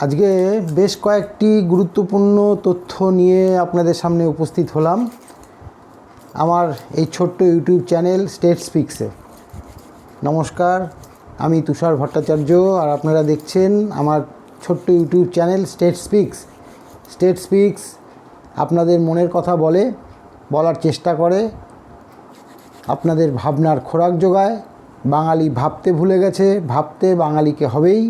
আজকে বেশ কয়েকটি গুরুত্বপূর্ণ তথ্য নিয়ে আপনাদের সামনে উপস্থিত হলাম আমার এই ছোট্ট ইউটিউব চ্যানেল স্টেট স্পিক্সে। নমস্কার, আমি তুষার ভট্টাচার্য আর আপনারা দেখছেন আমার ছোট্ট YouTube channel state speaks. State speaks আপনাদের মনের কথা বলার চেষ্টা করে, আপনাদের ভাবনার খোরাক যোগায়। বাঙালি ভাবতে ভুলে গেছে, ভাবতে বাঙালিকে হবেই।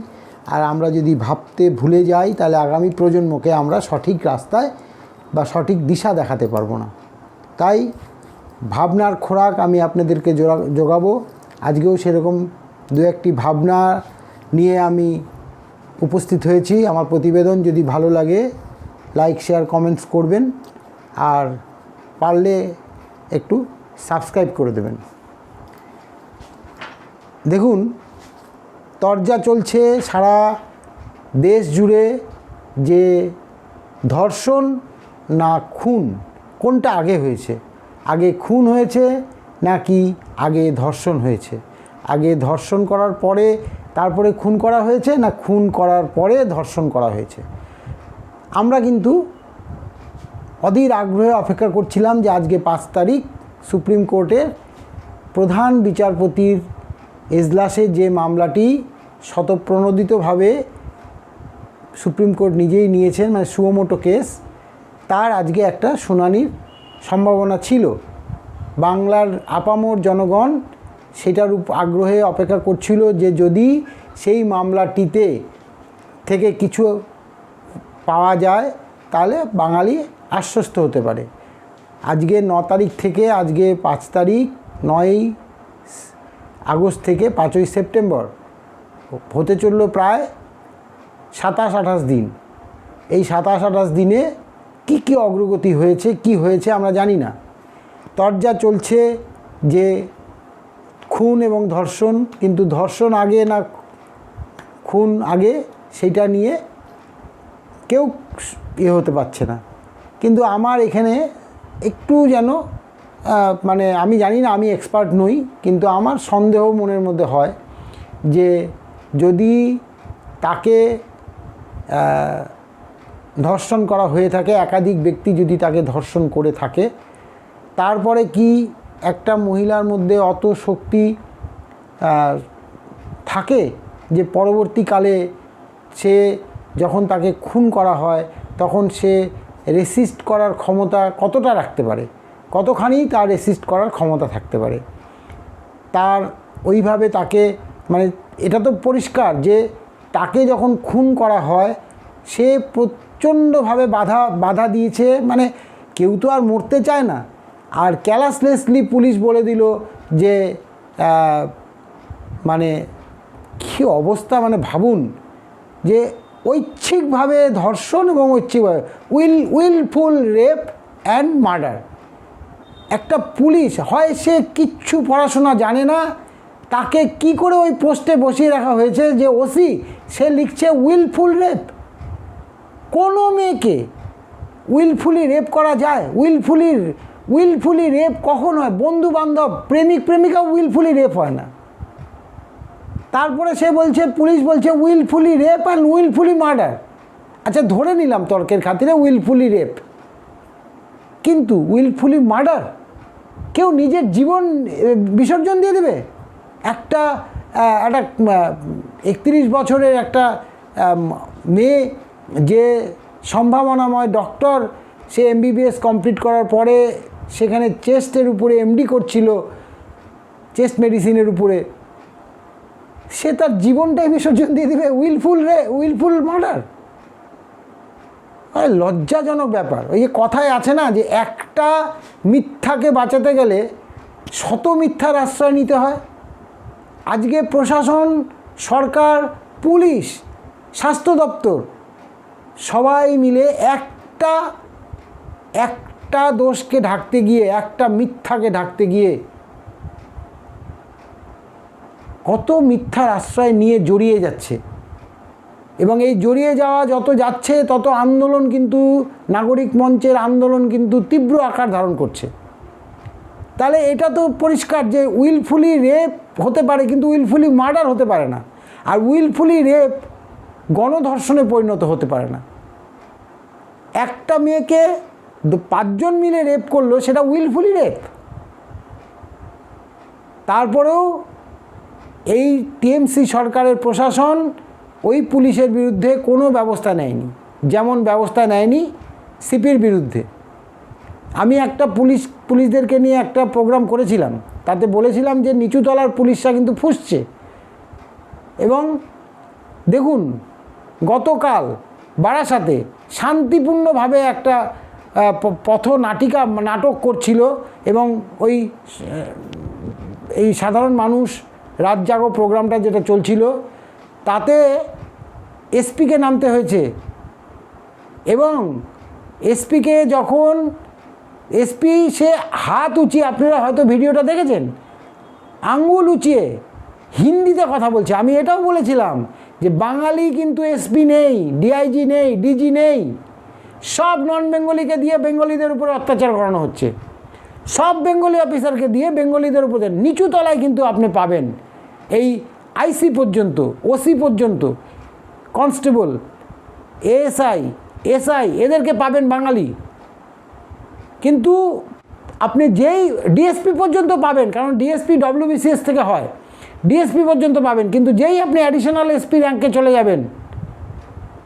আর আমরা যদি ভাবতে ভুলে যাই তাহলে আগামী প্রজন্মকে আমরা সঠিক রাস্তায় বা সঠিক দিশা দেখাতে পারবো না। তাই ভাবনার খোরাক আমি আপনাদেরকে যোগাবো। আজকেও সেরকম দু একটি ভাবনা নিয়ে আমি উপস্থিত হয়েছি। আমার প্রতিবেদন যদি ভালো লাগে লাইক শেয়ার কমেন্টস করবেন, আর পারলে একটু সাবস্ক্রাইব করে দেবেন। দেখুন, তরজা চলছে সারা দেশ জুড়ে যে ধর্ষণ না খুন, কোনটা আগে হয়েছে? আগে খুন হয়েছে নাকি আগে ধর্ষণ হয়েছে? আগে ধর্ষণ করার পরে তারপরে খুন করা হয়েছে না খুন করার পরে ধর্ষণ করা হয়েছে? আমরা কিন্তু অধীর আগ্রহে অপেক্ষা করছিলাম যে আজকে 5 তারিখ সুপ্রিম কোর্টের প্রধান বিচারপতির এজলাসে যে মামলাটি স্বতঃপ্রণোদিতভাবে সুপ্রিম কোর্ট নিজেই নিয়েছেন, মানে সুমোটো কেস, তার আজকে একটা শুনানির সম্ভাবনা ছিল। বাংলার আপামর জনগণ সেটার আগ্রহে অপেক্ষা করছিল যে যদি সেই মামলাটিতে থেকে কিছু পাওয়া যায় তাহলে বাঙালি আশ্বস্ত হতে পারে। আজকে 9 তারিখ থেকে আজকে 5 তারিখ, 9 আগস্ট থেকে 5ই সেপ্টেম্বর হতে চলল প্রায় 27-28 দিন। এই 27-28 দিনে কি অগ্রগতি হয়েছে, কি হয়েছে আমরা জানি না। তরজা চলছে যে খুন এবং ধর্ষণ, কিন্তু ধর্ষণ আগে না খুন আগে সেইটা নিয়ে কেউ হতে পারছে না। কিন্তু আমার এখানে একটু যেন মানে আমি জানি না, আমি এক্সপার্ট নই, কিন্তু আমার সন্দেহ মনের মধ্যে হয় যে যদি তাকে ধর্ষণ করা হয়ে থাকে, একাধিক ব্যক্তি যদি তাকে ধর্ষণ করে থাকে, তারপরে কি একটা মহিলার মধ্যে অত শক্তি থাকে যে পরবর্তীকালে সে যখন তাকে খুন করা হয় তখন সে রেসিস্ট করার ক্ষমতা কতটা রাখতে পারে, কতখানি তার রেসিস্ট করার ক্ষমতা থাকতে পারে? তার ওইভাবে তাকে, মানে এটা তো পরিষ্কার যে তাকে যখন খুন করা হয় সে প্রচণ্ডভাবে বাধা দিয়েছে, মানে কেউ তো আর মরতে চায় না। আর ক্যালাসলেসলি পুলিশ বলে দিল যে মানে কী অবস্থা, মানে ভাবুন যে ঐচ্ছিকভাবে ধর্ষণ এবং ঐচ্ছিকভাবে উইলফুল রেপ অ্যান্ড মার্ডার। একটা পুলিশ হয় সে কিচ্ছু পড়াশোনা জানে না, তাকে কি করে ওই পোস্টে বসিয়ে রাখা হয়েছে যে ওসি, সে লিখছে উইলফুল রেপ। কোনো মেয়েকে উইলফুলি রেপ করা যায়? উইলফুলি রেপ কখন হয়? বন্ধু বান্ধব, প্রেমিক প্রেমিকা উইলফুলি রেপ হয় না। তারপরে সে বলছে, পুলিশ বলছে উইলফুলি রেপ অ্যান্ড উইলফুলি মার্ডার। আচ্ছা, ধরে নিলাম তর্কের খাতিরে উইলফুলি রেপ, কিন্তু উইলফুলি মার্ডার? কেউ নিজের জীবন বিসর্জন দিয়ে দেবে? একটা 31 বছরের একটা মেয়ে, যে সম্ভাবনাময় ডক্টর, সে MBBS কমপ্লিট করার পরে সেখানে চেস্টের উপরে MD করছিল, চেস্ট মেডিসিনের উপরে, সে তার জীবনটাই বিসর্জন দিয়ে দেবে উইলফুল মার্ডার? লজ্জাজনক ব্যাপার। ওই যে কথায় আছে না যে একটা মিথ্যাকে বাঁচাতে গেলে শত মিথ্যার আশ্রয় নিতে হয়। আজকে প্রশাসন, সরকার, পুলিশ, স্বাস্থ্য দপ্তর সবাই মিলে একটা দোষকে ঢাকতে গিয়ে, একটা মিথ্যাকে ঢাকতে গিয়ে কত মিথ্যার আশ্রয় নিয়ে জড়িয়ে যাচ্ছে। এবং এই জড়িয়ে যাওয়া যত যাচ্ছে তত আন্দোলন কিন্তু, নাগরিক মঞ্চের আন্দোলন কিন্তু তীব্র আকার ধারণ করছে। তাহলে এটা তো পরিষ্কার যে উইলফুলি রেপ হতে পারে কিন্তু উইলফুলি মার্ডার হতে পারে না। আর উইলফুলি রেপ গণধর্ষণে পরিণত হতে পারে না। একটা মেয়েকে 5 জন মিলে রেপ করলো, সেটা উইলফুলি রেপ। তারপরেও এই টিএমসি সরকারের প্রশাসন ওই পুলিশের বিরুদ্ধে কোনো ব্যবস্থা নেয়নি, যেমন ব্যবস্থা নেয়নি সিপির বিরুদ্ধে। আমি একটা পুলিশদেরকে নিয়ে একটা প্রোগ্রাম করেছিলাম, তাতে বলেছিলাম যে নিচুতলার পুলিশরা কিন্তু ফুঁসছে। এবং দেখুন, গতকাল বারাসাতে শান্তিপূর্ণভাবে একটা নাটক করছিল, এবং এই সাধারণ মানুষ রাত জাগো প্রোগ্রামটা যেটা চলছিল, তাতে এসপিকে নামতে হয়েছে। এবং এসপিকে যখন সে হাত উঁচিয়ে, আপনারা হয়তো ভিডিওটা দেখেছেন, আঙ্গুল উঁচিয়ে হিন্দিতে কথা বলছে। আমি এটাও বলেছিলাম যে বাঙালি কিন্তু এসপি নেই, ডিআইজি নেই, ডিজি নেই, সব নন বেঙ্গলিকে দিয়ে বেঙ্গলিদের উপরে অত্যাচার করানো হচ্ছে, সব বেঙ্গলি অফিসারকে দিয়ে বেঙ্গলিদের উপরে। নিচু তলায় কিন্তু আপনি পাবেন এই আইসি পর্যন্ত, ওসি পর্যন্ত, কনস্টেবল, এসআই এদেরকে পাবেন বাঙালি। কিন্তু আপনি যেই ডিএসপি পর্যন্ত পাবেন, কারণ ডিএসপি ডব্লিউবিসিএস থেকে হয়, ডিএসপি পর্যন্ত পাবেন, কিন্তু যেই আপনি অ্যাডিশনাল এসপি র্যাঙ্কে চলে যাবেন,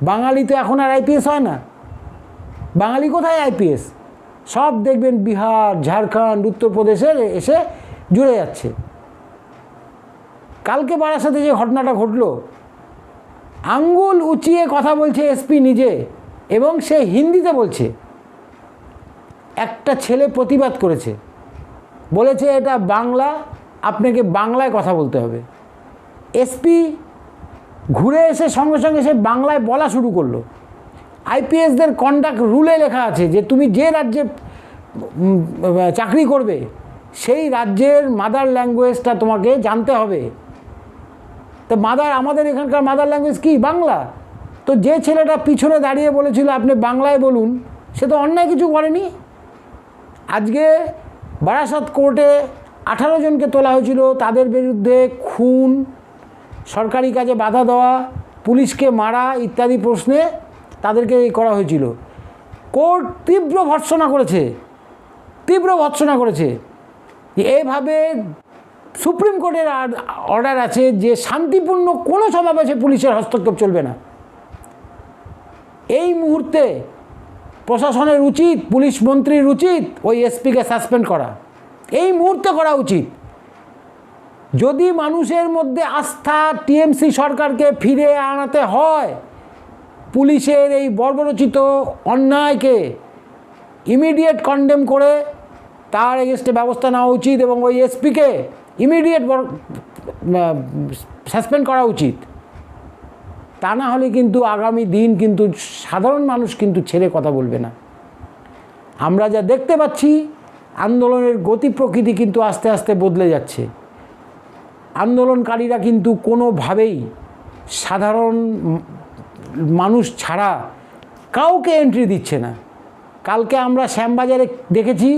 বাঙালি তো এখন আর আইপিএস হয় না। বাঙালি কোথায় আইপিএস? সব দেখবেন বিহার, ঝাড়খণ্ড, উত্তরপ্রদেশের এসে জুড়ে যাচ্ছে। কালকে বারাসাতে যে ঘটনাটা ঘটলো, আঙ্গুল উঁচিয়ে কথা বলছে এসপি নিজে, এবং সে হিন্দিতে বলছে। একটা ছেলে প্রতিবাদ করেছে, বলেছে এটা বাংলা, আপনাকে বাংলায় কথা বলতে হবে। এসপি ঘুরে এসে সঙ্গে সঙ্গে সে বাংলায় বলা শুরু করলো। আইপিএসদের কন্ডাক্ট রুলে লেখা আছে যে তুমি যে রাজ্যে চাকরি করবে সেই রাজ্যের মাদার ল্যাঙ্গুয়েজটা তোমাকে জানতে হবে। তো আমাদের এখানকার মাদার ল্যাঙ্গুয়েজ কি? বাংলা। তো যে ছেলেটা পিছনে দাঁড়িয়ে বলেছিল আপনি বাংলায় বলুন, সে তো অন্যায় কিছু করেনি। আজকে বারাসাত কোর্টে 18 জনকে তোলা হয়েছিল, তাদের বিরুদ্ধে খুন, সরকারি কাজে বাধা দেওয়া, পুলিশকে মারা ইত্যাদি প্রশ্নে তাদেরকে করা হয়েছিল। কোর্ট তীব্র ভর্ৎসনা করেছে। এইভাবে সুপ্রিম কোর্টের অর্ডার আছে যে শান্তিপূর্ণ কোনো সমাবেশে পুলিশের হস্তক্ষেপ চলবে না। এই মুহূর্তে প্রশাসনের উচিত, পুলিশ মন্ত্রীর উচিত ওই এসপিকে সাসপেন্ড করা, এই মুহূর্তে করা উচিত। যদি মানুষের মধ্যে আস্থা টিএমসি সরকারকে ফিরে আনাতে হয়, পুলিশের এই বর্বরোচিত অন্যায়কে ইমিডিয়েট কন্ডেম করে তার এগেনস্টে ব্যবস্থা নেওয়া উচিত, এবং ওই এসপিকে ইমিডিয়েট সাসপেন্ড করা উচিত। তা না হলে কিন্তু আগামী দিন কিন্তু সাধারণ মানুষ কিন্তু ছেড়ে কথা বলবে না। আমরা যা দেখতে পাচ্ছি, আন্দোলনের গতি প্রকৃতি কিন্তু আস্তে আস্তে বদলে যাচ্ছে। আন্দোলনকারীরা কিন্তু কোনোভাবেই সাধারণ মানুষ ছাড়া কাউকে এন্ট্রি দিচ্ছে না। কালকে আমরা শ্যামবাজারে দেখেছি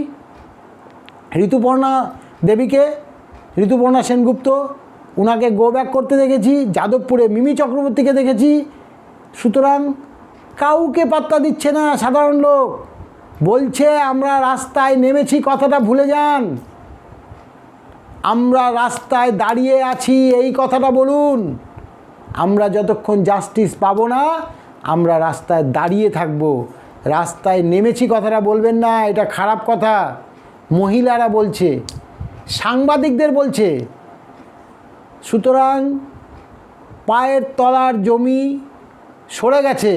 ঋতুপর্ণা সেনগুপ্ত, ওনাকে গো ব্যাক করতে দেখেছি। যাদবপুরে মিমি চক্রবর্তীকে দেখেছি। সুতরাং কাউকে পাত্তা দিচ্ছে না সাধারণ লোক। বলছে আমরা রাস্তায় নেমেছি, কথাটা ভুলে যান। আমরা রাস্তায় দাঁড়িয়ে আছি, এই কথাটা বলুন। আমরা যতক্ষণ জাস্টিস পাবো না, আমরা রাস্তায় দাঁড়িয়ে থাকব। রাস্তায় নেমেছি কথাটা বলবেন না, এটা খারাপ কথা। মহিলারা বলছে, সাংবাদিকদের বলছে। সুতরাং পায়ের তলার জমি সরে গেছে।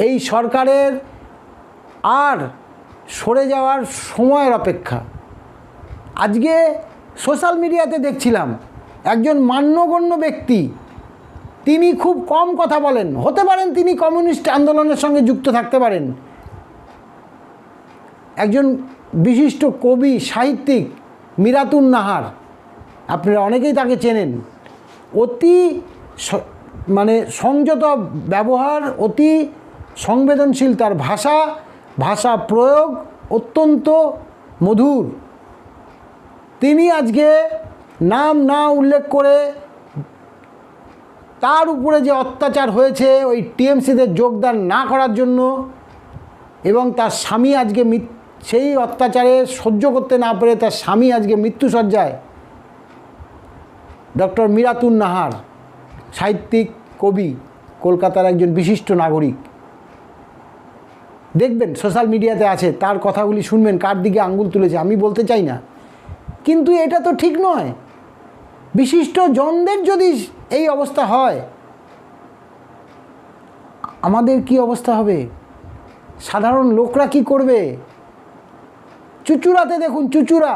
এই সরকারের আর সরে যাওয়ার সময়ের অপেক্ষা। আজকে সোশ্যাল মিডিয়াতে দেখছিলাম একজন মান্যগণ্য ব্যক্তি, তিনি খুব কম কথা বলেন, হতে পারেন তিনি কমিউনিস্ট আন্দোলনের সঙ্গে যুক্ত থাকতে পারেন। একজন বিশিষ্ট কবি, সাহিত্যিক মিরাতুন নাহার, আপনারা অনেকেই তাকে চেনেন। অতি সংযত ব্যবহার, অতি সংবেদনশীল তার ভাষা প্রয়োগ অত্যন্ত মধুর। তিনি আজকে নাম না উল্লেখ করে তার উপরে যে অত্যাচার হয়েছে ওই টিএমসিতে যোগদান না করার জন্য, এবং তার স্বামী আজকে সেই অত্যাচারে সহ্য করতে না পেরে তার স্বামী আজকে মৃত্যুসজ্জায়। ডক্টর মীরাতুন নাহার, সাহিত্যিক, কবি, কলকাতার একজন বিশিষ্ট নাগরিক, দেখবেন সোশ্যাল মিডিয়াতে আছে, তার কথাগুলি শুনবেন, কার দিকে আঙ্গুল তুলেছে আমি বলতে চাই না, কিন্তু এটা তো ঠিক নয়। বিশিষ্ট জনদের যদি এই অবস্থা হয়, আমাদের কি অবস্থা হবে? সাধারণ লোকরা কি করবে? চুচুড়াতে দেখুন, চুচুড়া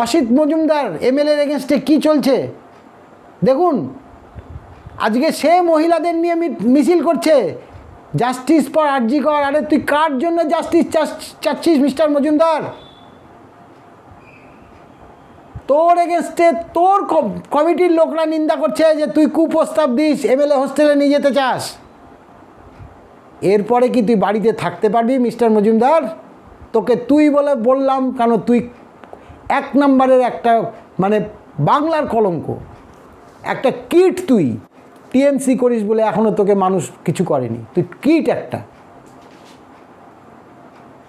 অসিত মজুমদার এমএলএর এগেনস্টে কি চলছে দেখুন। আজকে সে মহিলাদের নিয়ে মিছিল করছে, জাস্টিস ফর আরজি কর। আরে তুই কার জন্য জাস্টিস চাচ্ছিস মিস্টার মজুমদার? তোর এগেনস্টে তোর কমিটির লোকরা নিন্দা করছে যে তুই কুপ্রস্তাব দিস, এমএলএ হোস্টেলে নিয়ে যেতে চাস। এরপরে কি তুই বাড়িতে থাকতে পারবি মিস্টার মজুমদার? তোকে তুই বলে বললাম কেন, তুই এক নম্বরের একটা মানে বাংলার কলঙ্ক, একটা কিট। তুই টিএমসি করিস বলে এখনও তোকে মানুষ কিছু করেনি, তুই কিট একটা।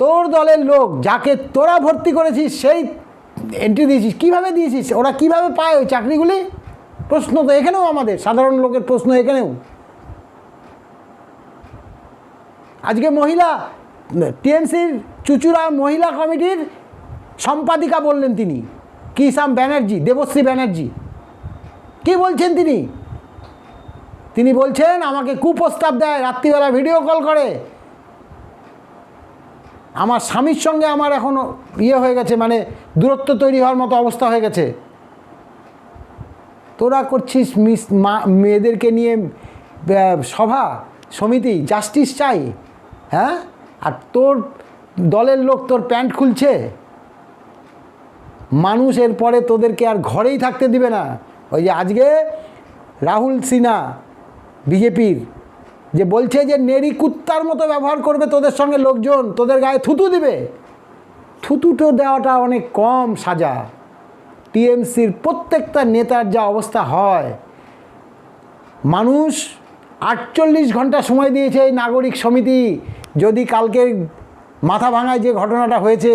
তোর দলের লোক যাকে তোরা ভর্তি করেছিস সেই এন্ট্রি দিয়েছিস, কীভাবে দিয়েছিস? ওরা কীভাবে পায় ওই চাকরিগুলি? প্রশ্ন তো এখানেও, আমাদের সাধারণ লোকের প্রশ্ন এখানেও। আজকে মহিলা টিএমসির চুচুড়া মহিলা কমিটির সম্পাদিকা বললেন তিনি, কিষাম ব্যানার্জি, দেবশ্রী ব্যানার্জি, কি বলছেন তিনি? তিনি বলছেন আমাকে কুপ্রস্তাব দেয়, রাত্রিবেলা ভিডিও কল করে, আমার স্বামীর সঙ্গে আমার এখনও হয়ে গেছে, মানে দূরত্ব তৈরি হওয়ার মতো অবস্থা হয়ে গেছে। তোরা করছিস মেয়েদেরকে নিয়ে সভা সমিতি, জাস্টিস চাই, হ্যাঁ? আর তোর দলের লোক তোর প্যান্ট খুলছে। মানুষ এরপরে তোদেরকে আর ঘরেই থাকতে দিবে না। ওই যে আজকে রাহুল সিনহা বিজেপির যে বলছে যে নেড়ি কুত্তার মতো ব্যবহার করবে তোদের সঙ্গে লোকজন, তোদের গায়ে থুতু দিবে। থুতুটো দেওয়াটা অনেক কম সাজা। টিএমসির প্রত্যেকটা নেতার যা অবস্থা হয়, মানুষ 48 ঘন্টা সময় দিয়েছে এই নাগরিক সমিতি। যদি কালকের মাথা ভাঙায় যে ঘটনাটা হয়েছে,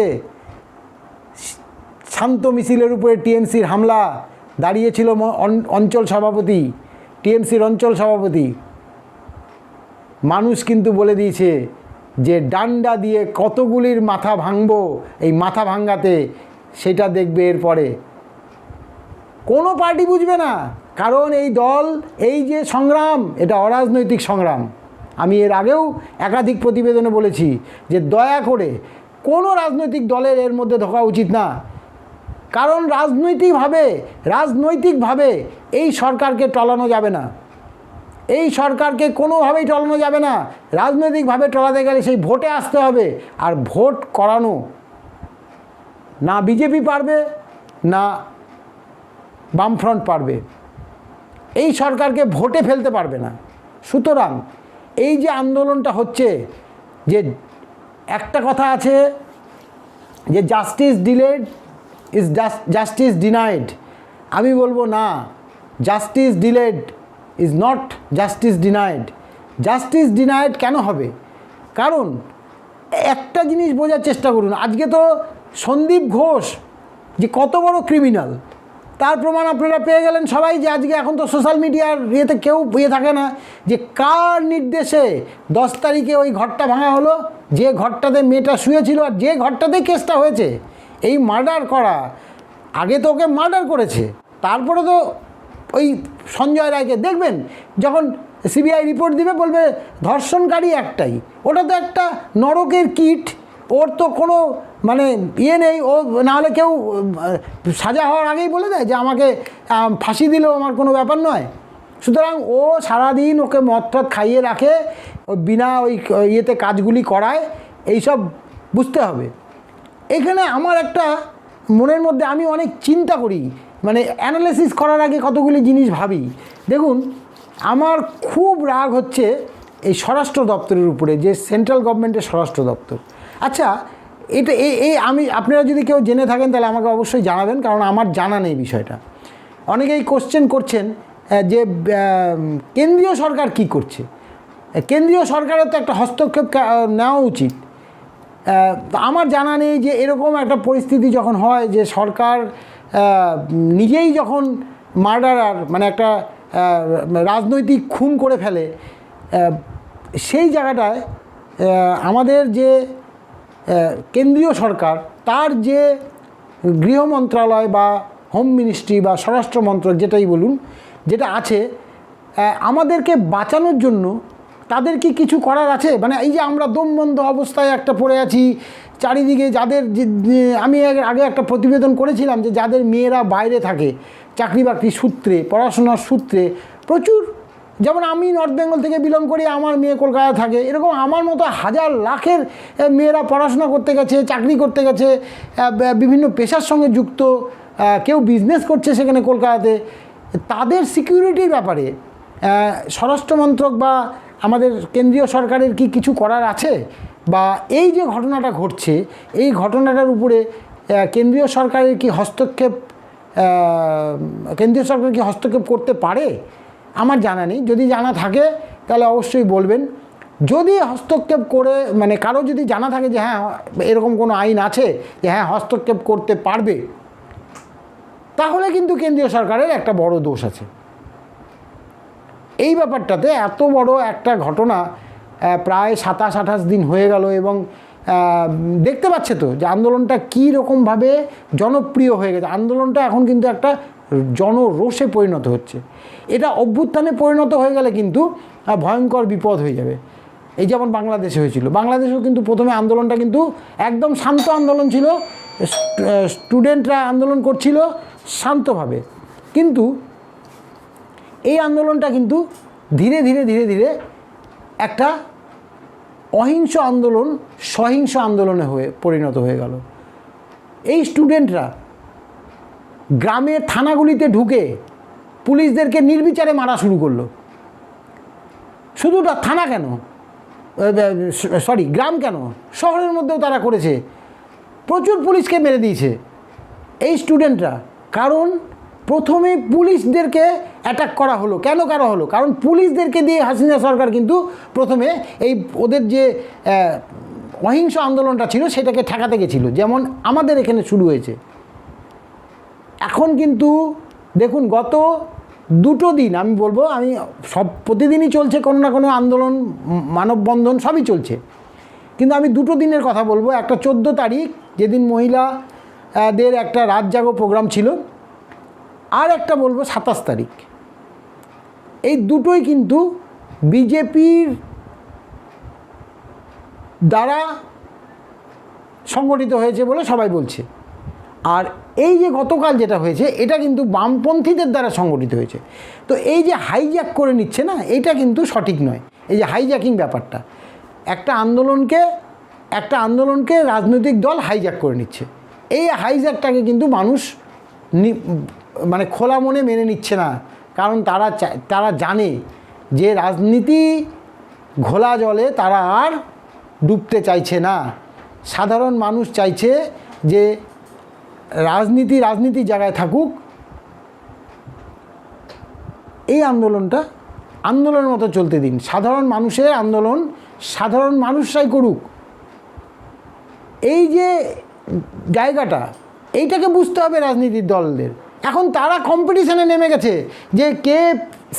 শান্ত মিছিলের উপরে টিএমসির হামলা, দাঁড়িয়েছিল অঞ্চল সভাপতি, টিএমসির অঞ্চল সভাপতি, মানুষ কিন্তু বলে দিয়েছে যে ডান্ডা দিয়ে কতগুলির মাথা ভাঙবো, এই মাথা ভাঙ্গাতে সেটা দেখবে। এরপরে কোনো পার্টি বুঝবে না, কারণ এই দল, এই যে সংগ্রাম, এটা অরাজনৈতিক সংগ্রাম। আমি এর আগেও একাধিক প্রতিবেদনে বলেছি যে দয়া করে কোনো রাজনৈতিক দলের এর মধ্যে ঢোকা উচিত না, কারণ রাজনৈতিকভাবে এই সরকারকে টলানো যাবে না। এই সরকারকে কোনোভাবেই টলানো যাবে না। রাজনৈতিকভাবে টলাতে গেলে সেই ভোটে আসতে হবে, আর ভোট করানো না বিজেপি পারবে না বামফ্রন্ট পারবে। এই সরকারকে ভোটে ফেলতে পারবে না। সুতরাং এই যে আন্দোলনটা হচ্ছে, যে একটা কথা আছে যে justice delayed is justice denied, আমি বলবো না, justice delayed is not justice denied. Justice denied কেন হবে? কারণ একটা জিনিস বোঝার চেষ্টা করুন, আজকে তো সন্দীপ ঘোষ যে কত বড় ক্রিমিনাল, তার প্রমাণ আপনারা পেয়ে গেলেন সবাই। যে আজকে এখন তো সোশ্যাল মিডিয়ার ইয়েতে কেউ থাকে না যে কার নির্দেশে 10 তারিখে ওই ঘরটা ভাঙা হলো, যে ঘরটাতে মেয়েটা শুয়েছিল আর যে ঘরটাতে কেসটা হয়েছে। এই মার্ডার করা, আগে তো ওকে মার্ডার করেছে, তারপরে তো ওই সঞ্জয় রায়কে দেখবেন যখন সিবিআই রিপোর্ট দিবে বলবে ধর্ষণকারী একটাই। ওটা তো একটা নরকের কিট, ওর তো কোনো মানে নেই। ও নাহলে কেউ সাজা হওয়ার আগেই বলে দেয় যে আমাকে ফাঁসি দিলেও আমার কোনো ব্যাপার নয়। সুতরাং ও সারাদিন ওকে মদ টদ খাইয়ে রাখে, বিনা ওই ইয়েতে কাজগুলি করায়, এইসব বুঝতে হবে। এখানে আমার একটা মনের মধ্যে আমি অনেক চিন্তা করি, মানে অ্যানালিসিস করার আগে কতগুলি জিনিস ভাবি। দেখুন, আমার খুব রাগ হচ্ছে এই স্বরাষ্ট্র দপ্তরের উপরে, যে সেন্ট্রাল গভর্নমেন্টের স্বরাষ্ট্র দপ্তর। আচ্ছা, এটা আপনারা যদি কেউ জেনে থাকেন তাহলে আমাকে অবশ্যই জানাবেন, কারণ আমার জানা নেই বিষয়টা। অনেকেই কোশ্চেন করছেন যে কেন্দ্রীয় সরকার কি করছে, কেন্দ্রীয় সরকারের তো একটা হস্তক্ষেপ নেওয়া উচিত। আমার জানা নেই যে এরকম একটা পরিস্থিতি যখন হয় যে সরকার নিজেই যখন মার্ডারার মানে একটা রাজনৈতিক খুন করে ফেলে, সেই জায়গাটায় আমাদের যে কেন্দ্রীয় সরকার তার যে গৃহ মন্ত্রণালয় বা হোম মিনিস্ট্রি বা স্বরাষ্ট্র মন্ত্রক যেটাই বলুন, যেটা আছে, আমাদেরকে বাঁচানোর জন্য তাদের কি কিছু করার আছে? মানে এই যে আমরা দমবন্ধ অবস্থায় একটা পড়ে আছি, চারিদিকে যাদের আমি আগে একটা প্রতিবেদন করেছিলাম যে যাদের মেয়েরা বাইরে থাকে চাকরি বাকরি সূত্রে, পড়াশোনার সূত্রে, প্রচুর, যেমন আমি নর্থ বেঙ্গল থেকে বিলং করি, আমার মেয়ে কলকাতায় থাকে, এরকম আমার মতো হাজার লাখের মেয়েরা পড়াশোনা করতে গেছে, চাকরি করতে গেছে, বিভিন্ন পেশার সঙ্গে যুক্ত, কেউ বিজনেস করছে সেখানে কলকাতাতে। তাদের সিকিউরিটির ব্যাপারে স্বরাষ্ট্র মন্ত্রক বা আমাদের কেন্দ্রীয় সরকারের কি কিছু করার আছে? বা এই যে ঘটনাটা ঘটছে, এই ঘটনাটার উপরে কেন্দ্রীয় সরকারের কি হস্তক্ষেপ, কেন্দ্রীয় সরকার কি হস্তক্ষেপ করতে পারে? আমার জানা নেই। যদি জানা থাকে তাহলে অবশ্যই বলবেন। যদি হস্তক্ষেপ করে মানে কারো যদি জানা থাকে যে হ্যাঁ এরকম কোনো আইন আছে যে হ্যাঁ হস্তক্ষেপ করতে পারবে, তাহলে কিন্তু কেন্দ্রীয় সরকারের একটা বড় দোষ আছে এই ব্যাপারটাতে। এত বড় একটা ঘটনা প্রায় 27-28 দিন হয়ে গেল এবং দেখতে পাচ্ছে তো যে আন্দোলনটা কী রকমভাবে জনপ্রিয় হয়ে গেছে। আন্দোলনটা এখন কিন্তু একটা জনরোষে পরিণত হচ্ছে। এটা অভ্যুত্থানে পরিণত হয়ে গেলে কিন্তু ভয়ঙ্কর বিপদ হয়ে যাবে। এই যেমন বাংলাদেশে হয়েছিল, বাংলাদেশেও কিন্তু প্রথমে আন্দোলনটা কিন্তু একদম শান্ত আন্দোলন ছিল, স্টুডেন্টরা আন্দোলন করছিল শান্তভাবে, কিন্তু এই আন্দোলনটা কিন্তু ধীরে ধীরে ধীরে ধীরে একটা অহিংস আন্দোলন, সহিংস আন্দোলনে পরিণত হয়ে গেল। এই স্টুডেন্টরা গ্রামের থানাগুলিতে ঢুকে পুলিশদেরকে নির্বিচারে মারা শুরু করলো। শুধু থানা কেন, গ্রাম কেন, শহরের মধ্যেও তারা করেছে, প্রচুর পুলিশকে মেরে দিয়েছে এই স্টুডেন্টরা। কারণ প্রথমে পুলিশদেরকে অ্যাটাক করা হলো। কেন করা হলো? কারণ পুলিশদেরকে দিয়ে হাসিনা সরকার কিন্তু প্রথমে এই ওদের যে অহিংস আন্দোলনটা ছিল সেটাকে ঠেকাতে গেছিলো, যেমন আমাদের এখানে শুরু হয়েছে। এখন কিন্তু দেখুন গত 2 দিন আমি বলবো, আমি সব প্রতিদিনই চলছে কোনো না কোনো আন্দোলন, মানববন্ধন সবই চলছে, কিন্তু আমি 2 দিনের কথা বলবো। একটা 14 তারিখ যেদিন মহিলাদের একটা রাত জাগো প্রোগ্রাম ছিল, আর একটা বলবো 27 তারিখ। এই দুটোই কিন্তু বিজেপির দ্বারা সংগঠিত হয়েছে বলে সবাই বলছে। আর এই যে গতকাল যেটা হয়েছে এটা কিন্তু বামপন্থীদের দ্বারা সংগঠিত হয়েছে। তো এই যে হাইজ্যাক করে নিচ্ছে না, এটা কিন্তু সঠিক নয়। এই যে হাইজ্যাকিং ব্যাপারটা, একটা আন্দোলনকে রাজনৈতিক দল হাইজ্যাক করে নিচ্ছে। এই হাইজ্যাকটাকে কিন্তু মানুষ মানে খোলা মনে মেনে নিচ্ছে না, কারণ তারা জানে যে রাজনীতি ঘোলা জলে তারা আর ডুবতে চাইছে না। সাধারণ মানুষ চাইছে যে রাজনীতির জায়গায় থাকুক, এই আন্দোলনটা আন্দোলনের মতো চলতে দিন। সাধারণ মানুষের আন্দোলন সাধারণ মানুষরাই করুক। এই যে জায়গাটা, এইটাকে বুঝতে হবে রাজনীতির দলদের। এখন তারা কম্পিটিশানে নেমে গেছে যে কে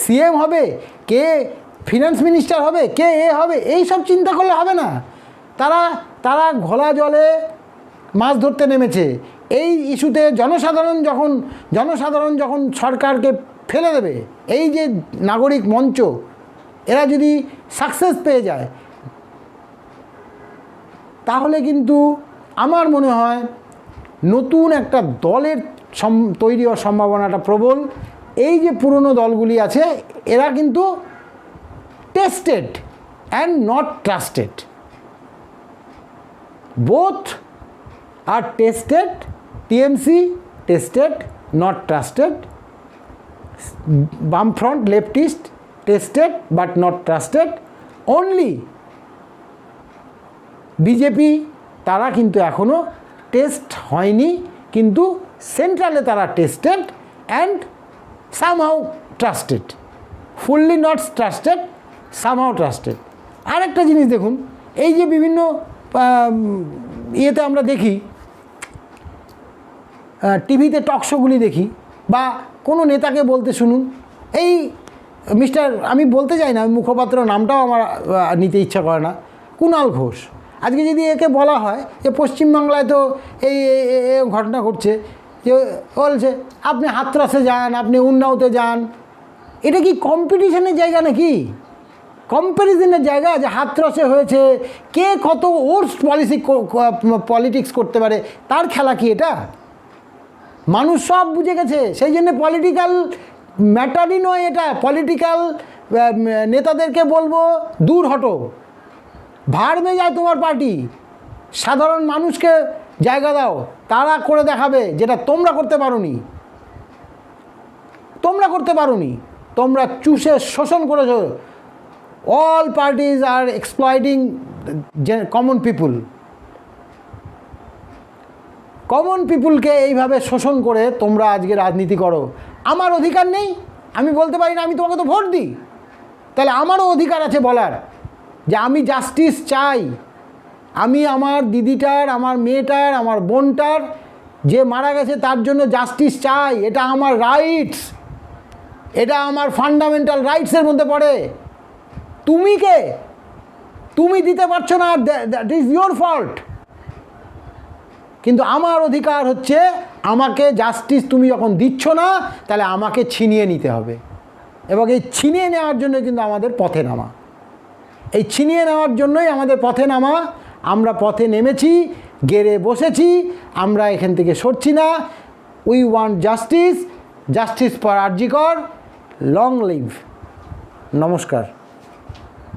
সিএম হবে, কে ফিনান্স মিনিস্টার হবে, কে হবে, এই সব চিন্তা করলে হবে না। তারা ঘোলা জলে মাছ ধরতে নেমেছে। এই ইস্যুতে জনসাধারণ যখন সরকারকে ফেলে দেবে, এই যে নাগরিক মঞ্চ, এরা যদি সাকসেস পেয়ে যায়, তাহলে কিন্তু আমার মনে হয় নতুন একটা দলের তৈরি হওয়ার সম্ভাবনাটা প্রবল। এই যে পুরনো দলগুলি আছে এরা কিন্তু tested and not trusted, both আর tested. TMC tested, not trusted. বামফ্রন্ট leftist tested but not trusted. Only BJP, তারা কিন্তু এখনও টেস্ট হয়নি, কিন্তু সেন্ট্রালে তারা tested and somehow trusted, fully not trusted, somehow trusted. আরেকটা জিনিস দেখুন, এই যে বিভিন্ন ইয়েতে আমরা দেখি, টিভিতে টক শোগুলি দেখি, বা কোনো নেতাকে বলতে শুনুন, এই মিস্টার, আমি বলতে চাই না, মুখপাত্র নামটাও আমার নিতে ইচ্ছা করে না, কুণাল ঘোষ। আজকে যদি একে বলা হয় যে পশ্চিমবাংলায় তো এই ঘটনা ঘটছে, যে বলছে আপনি হাতরাসে যান, আপনি উন্নাওতে যান, এটা কি কম্পিটিশনের জায়গা নাকি? কম্প্যারিজনের জায়গা? যে হাতরসে হয়েছে, কে কত ওর্স্ট পলিটিক্স করতে পারে, তার খেলা কি এটা? মানুষ সব বুঝে গেছে, সেই জন্য পলিটিক্যাল ম্যাটারই নয় এটা। পলিটিক্যাল নেতাদেরকে বলবো দূর হটো, ভাড় মে যায় তোমার পার্টি। সাধারণ মানুষকে জায়গা দাও, তারা করে দেখাবে যেটা তোমরা করতে পারোনি। তোমরা চুষে শোষণ করেছো। অল পার্টিজ আর এক্সপ্লয়েটিং কমন পিপুলকে এইভাবে শোষণ করে তোমরা আজকে রাজনীতি করো। আমার অধিকার নেই? আমি বলতে পারি না আমি তোমাকে তো ভোট দিই? তাহলে আমারও অধিকার আছে বলার যে আমি জাস্টিস চাই, আমি আমার দিদিটার, আমার মেয়েটার, আমার বোনটার যে মারা গেছে তার জন্য জাস্টিস চাই। এটা আমার রাইটস, এটা আমার ফান্ডামেন্টাল রাইটসের মধ্যে পড়ে। তুমি কে? তুমি দিতে পারছো না, দ্যাট ইজ ইয়োর ফল্ট। কিন্তু আমার অধিকার হচ্ছে, আমাকে জাস্টিস তুমি যখন দিচ্ছ না, তাহলে আমাকে ছিনিয়ে নিতে হবে। এবং এই ছিনিয়ে নেওয়ার জন্য কিন্তু আমাদের পথে নামা, এই ছিনিয়ে নেওয়ার জন্যই আমাদের পথে নামা। আমরা পথে নেমেছি, গেড়ে বসেছি, আমরা এখান থেকে সরছি না। We want justice, justice for RG Kar. Long live. নমস্কার।